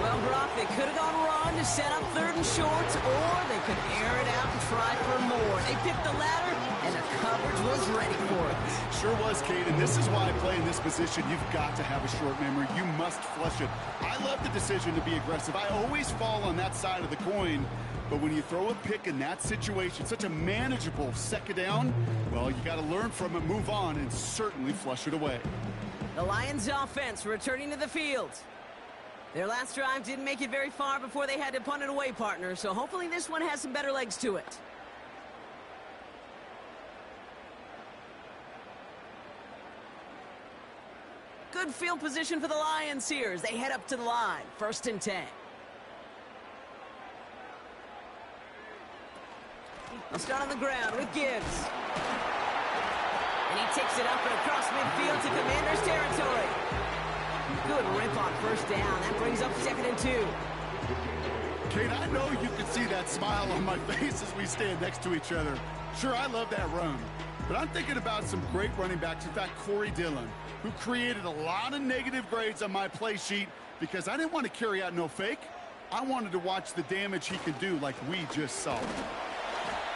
Well, Brock, they could have gone run to set up 3rd and short, or they could air it out and try for more. They picked the latter, and the coverage was ready for it. Sure was, Kate, and this is why playing this position, you've got to have a short memory. You must flush it. I love the decision to be aggressive. I always fall on that side of the coin, but when you throw a pick in that situation, such a manageable 2nd down, well, you got to learn from it, move on, and certainly flush it away. The Lions offense returning to the field. Their last drive didn't make it very far before they had to punt it away, partner, so hopefully this one has some better legs to it. Good field position for the Lions here as they head up to the line. 1st and 10. They'll start on the ground with Gibbs. And he takes it up and across midfield to Commander's territory. Good rip on first down. That brings up 2nd and 2. Kate, I know you can see that smile on my face as we stand next to each other. Sure, I love that run. But I'm thinking about some great running backs. In fact, Corey Dillon, who created a lot of negative grades on my play sheet because I didn't want to carry out no fake. I wanted to watch the damage he could do like we just saw.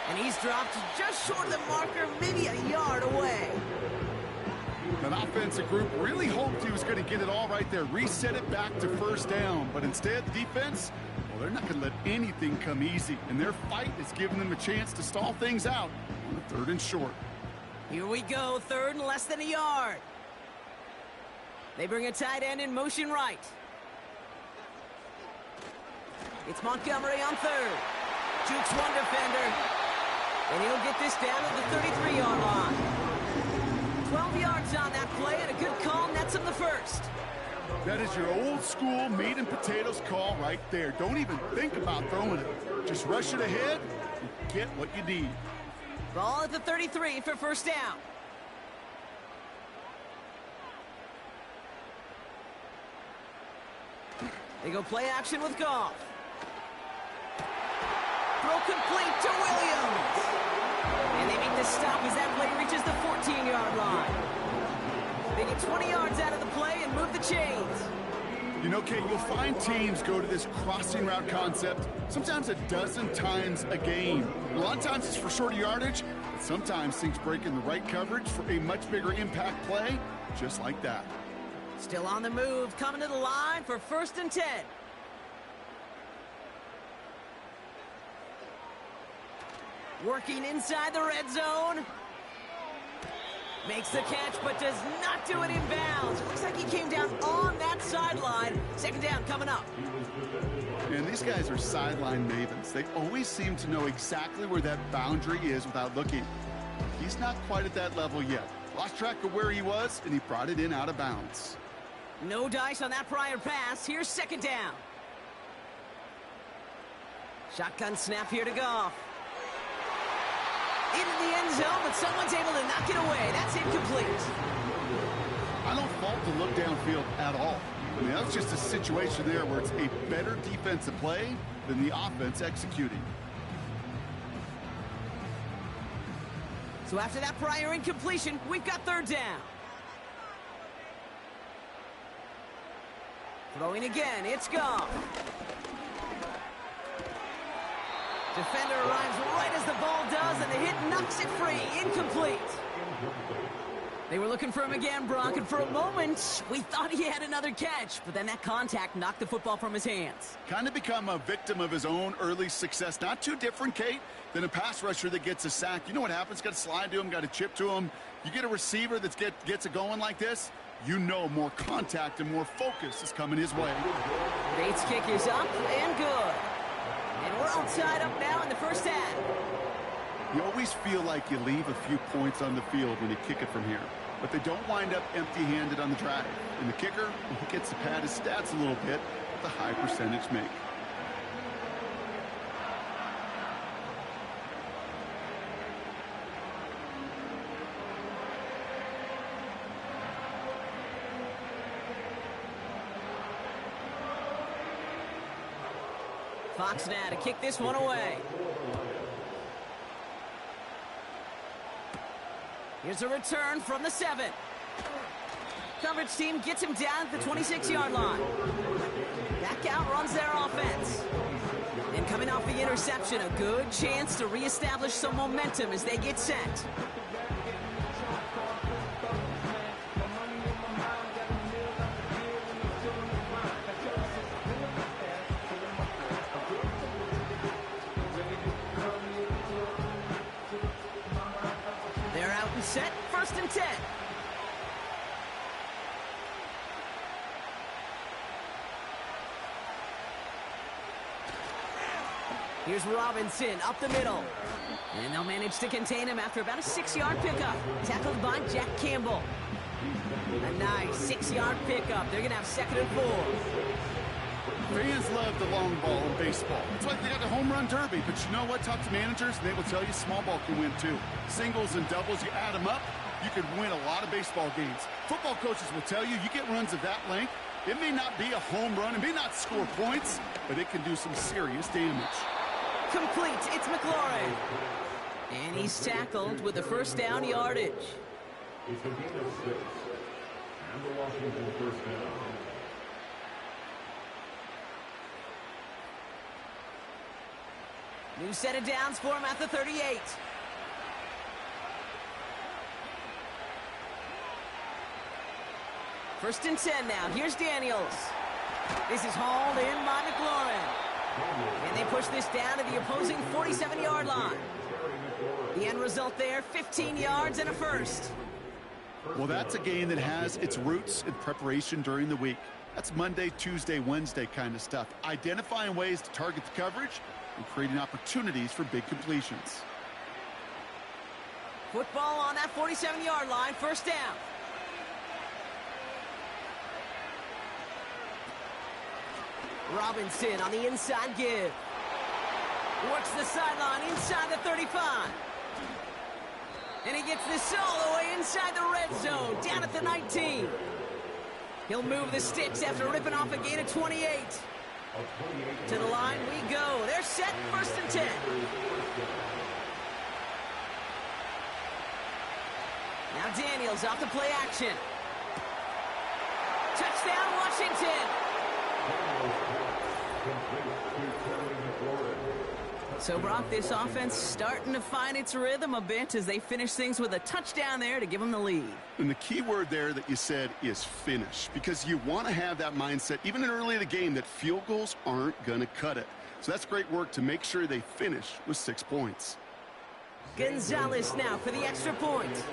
And he's dropped just short of the marker, maybe a yard away. That offensive group really hoped he was going to get it all right there, reset it back to first down. But instead, the defense, well, they're not going to let anything come easy. And their fight is giving them a chance to stall things out on the 3rd and short. Here we go, 3rd and less than a yard. They bring a tight end in motion right. It's Montgomery on 3rd. Jukes one defender. And he'll get this down at the 33-yard line. 12 yards on that play, and a good call nets him the 1st. That is your old school meat and potatoes call right there. Don't even think about throwing it. Just rush it ahead and get what you need. Ball at the 33 for first down. They go play action with Goff. Throw complete to Williams. And they make the stop as that play reaches the 14-yard line. They get 20 yards out of the play and move the chains. You know, Kate, you'll find teams go to this crossing route concept sometimes a dozen times a game. A lot of times it's for shorter yardage, but sometimes things break in the right coverage for a much bigger impact play, just like that. Still on the move, coming to the line for 1st and 10. Working inside the red zone. Makes the catch, but does not do it in bounds. Looks like he came down on that sideline. 2nd down coming up. And these guys are sideline mavens. They always seem to know exactly where that boundary is without looking. He's not quite at that level yet. Lost track of where he was, and he brought it in out of bounds. No dice on that prior pass. Here's 2nd down. Shotgun snap here to Goff. Into the end zone, but someone's able to knock it away. That's incomplete. I don't fault the look downfield at all. I mean, that's just a situation there where it's a better defensive play than the offense executing. So after that prior incompletion, we've got 3rd down. Throwing again, it's Goff. Defender arrives right as the ball does, and the hit knocks it free. Incomplete. They were looking for him again, Brock, and for a moment, we thought he had another catch, but then that contact knocked the football from his hands. Kind of become a victim of his own early success. Not too different, Kate, than a pass rusher that gets a sack. You know what happens? Got to slide to him, got to chip to him. You get a receiver that gets it going like this, you know more contact and more focus is coming his way. Bates' kick is up and good. And we're all tied up now in the 1st half. You always feel like you leave a few points on the field when you kick it from here, but they don't wind up empty-handed on the drive. And the kicker, he gets to pad his stats a little bit with a high percentage make. Fox now to kick this one away. Here's a return from the 7. Coverage team gets him down at the 26-yard line. Back out runs their offense. And coming off the interception, a good chance to reestablish some momentum as they get set. Set, 1st and 10. Here's Robinson up the middle. And they'll manage to contain him after about a 6-yard pickup. Tackled by Jack Campbell. A nice 6-yard pickup. They're going to have 2nd and 4. Fans love the long ball in baseball. It's like they got the home run derby. But you know what? Talk to managers, and they will tell you small ball can win too. Singles and doubles, you add them up, you could win a lot of baseball games. Football coaches will tell you, you get runs of that length, It may not be a home run, it may not score points, but it can do some serious damage. Complete, it's McLaurin. And he's tackled with the first down yardage. It's a gain of 6. And the Washington first down. New set of downs for him at the 38. First and 10 now. Here's Daniels. This is hauled in by McLaurin. And they push this down to the opposing 47-yard line. The end result there, 15 yards and a first. Well, that's a game that has its roots in preparation during the week. That's Monday, Tuesday, Wednesday kind of stuff. Identifying ways to target the coverage and creating opportunities for big completions. Football on that 47-yard line, first down. Robinson on the inside give. Works the sideline inside the 35. And he gets this all the way inside the red zone, down at the 19. He'll move the sticks after ripping off a gain of 28. To the line we go. They're set, first and 10. Now Daniels off the play action. Touchdown, Washington. So, Brock, this offense starting to find its rhythm a bit as they finish things with a touchdown there to give them the lead. And the key word there that you said is finish, because you want to have that mindset, even early in the game, that field goals aren't going to cut it. So that's great work to make sure they finish with 6 points. Gonzalez now for the extra point.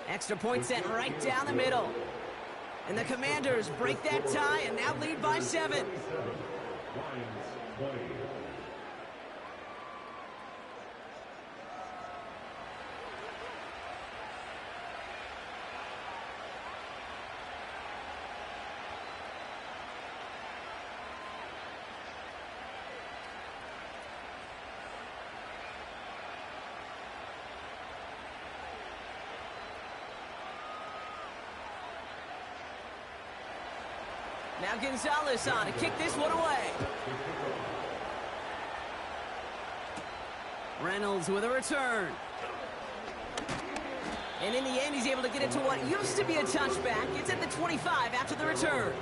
Extra point sent right down the middle. And the Commanders break that tie and now lead by 7. Now Gonzalez on to kick this one away. Reynolds with a return. And in the end, he's able to get it to what used to be a touchback. It's at the 25 after the return.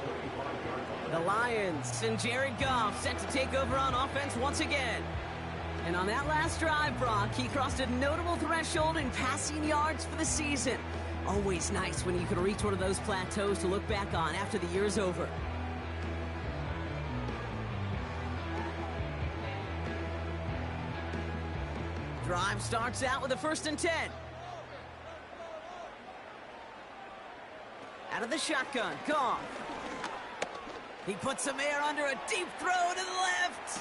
The Lions and Jared Goff set to take over on offense once again. And on that last drive, Brock, he crossed a notable threshold in passing yards for the season. Always nice when you can reach one of those plateaus to look back on after the year is over. Drive starts out with a first and 10. Out of the shotgun, Goff. He puts some air under a deep throw to the left.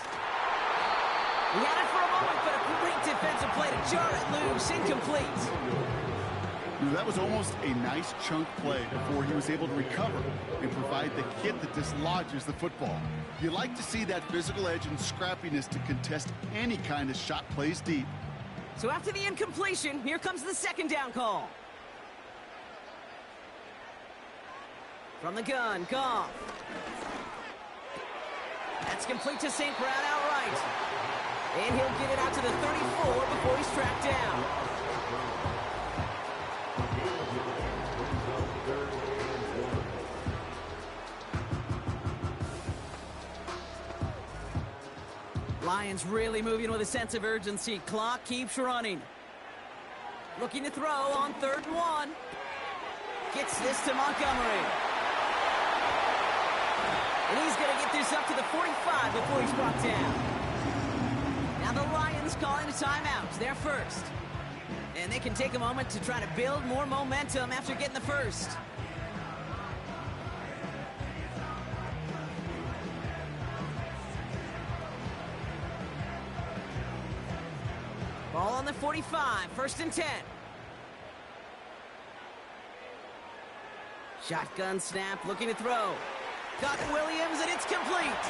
He had it for a moment, but a great defensive play to jar it loose, incomplete. That was almost a nice chunk play before he was able to recover and provide the hit that dislodges the football. You like to see that physical edge and scrappiness to contest any kind of shot plays deep. So after the incompletion, here comes the second down call. From the gun, Goff. That's complete to St. Brown outright. And he'll get it out to the 34 before he's tracked down. Lions really moving with a sense of urgency. Clock keeps running. Looking to throw on 3rd and 1. Gets this to Montgomery. And he's going to get this up to the 45 before he's brought down. Now the Lions calling a timeout. They're first. And they can take a moment to try to build more momentum after getting the first. Ball on the 45, 1st and 10. Shotgun snap, looking to throw. Got Williams, and it's complete.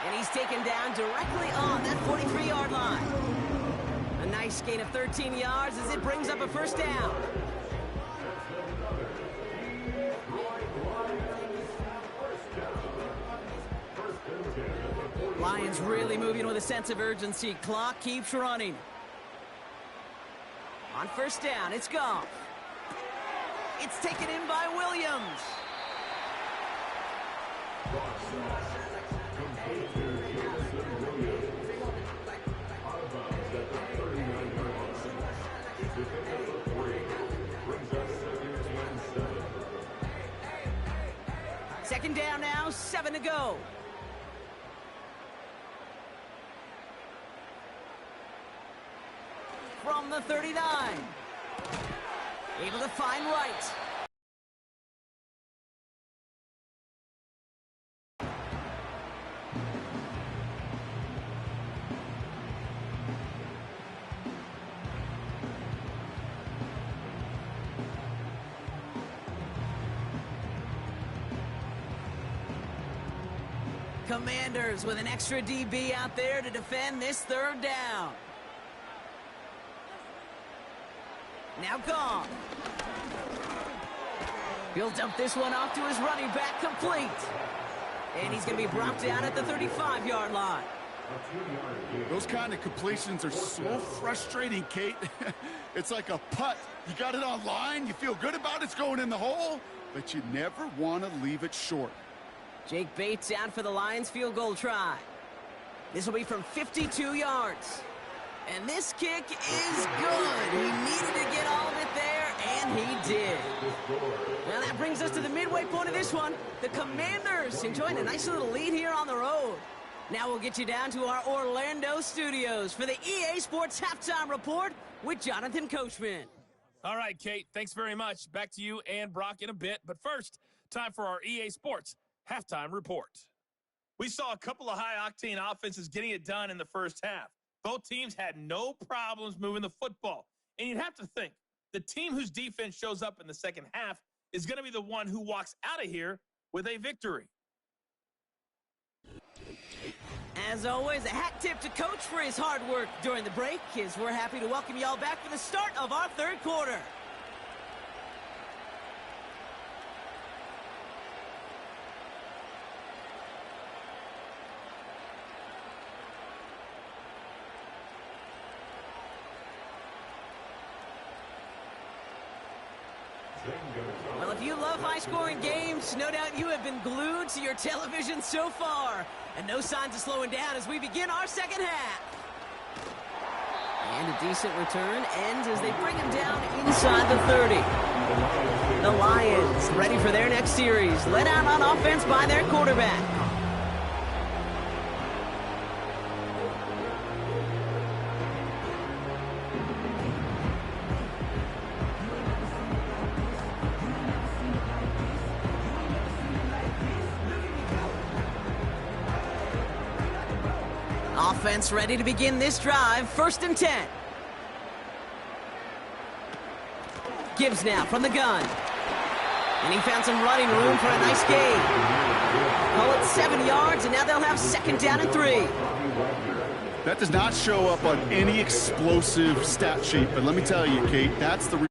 And he's taken down directly on that 43-yard line. nice gain of 13 yards as it brings up a first down. Lions really moving with a sense of urgency. Clock keeps running. On first down, it's Goff. It's taken in by Williams. Second down now, 7 to go. From the 39. Able to find Wright. Commanders with an extra DB out there to defend this third down. Now gone. He'll dump this one off to his running back, complete. And he's going to be brought down at the 35-yard line. Those kind of completions are so frustrating, Kate. It's like a putt. You got it on line, you feel good about it's going in the hole, but you never want to leave it short. Jake Bates out for the Lions field goal try. This will be from 52 yards. And this kick is good. He needed to get all of it there, and he did. Now that brings us to the midway point of this one. The Commanders enjoying a nice little lead here on the road. Now we'll get you down to our Orlando studios for the EA Sports Halftime Report with Jonathan Coachman. All right, Kate, thanks very much. Back to you and Brock in a bit. But first, time for our EA Sports Halftime Report. We saw a couple of high-octane offenses getting it done in the first half. Both teams had no problems moving the football. And you'd have to think, the team whose defense shows up in the second half is going to be the one who walks out of here with a victory. As always, a hat tip to Coach for his hard work during the break, as we're happy to welcome y'all back for the start of our third quarter. Well, if you love high-scoring games, no doubt you have been glued to your television so far. And no signs of slowing down as we begin our second half. And a decent return ends as they bring him down inside the 30. The Lions ready for their next series, led out on offense by their quarterback. Offense ready to begin this drive. 1st and 10. Gibbs now from the gun. And he found some running room for a nice gain. Call it 7 yards, and now they'll have 2nd down and 3. That does not show up on any explosive stat sheet, but let me tell you, Kate, that's the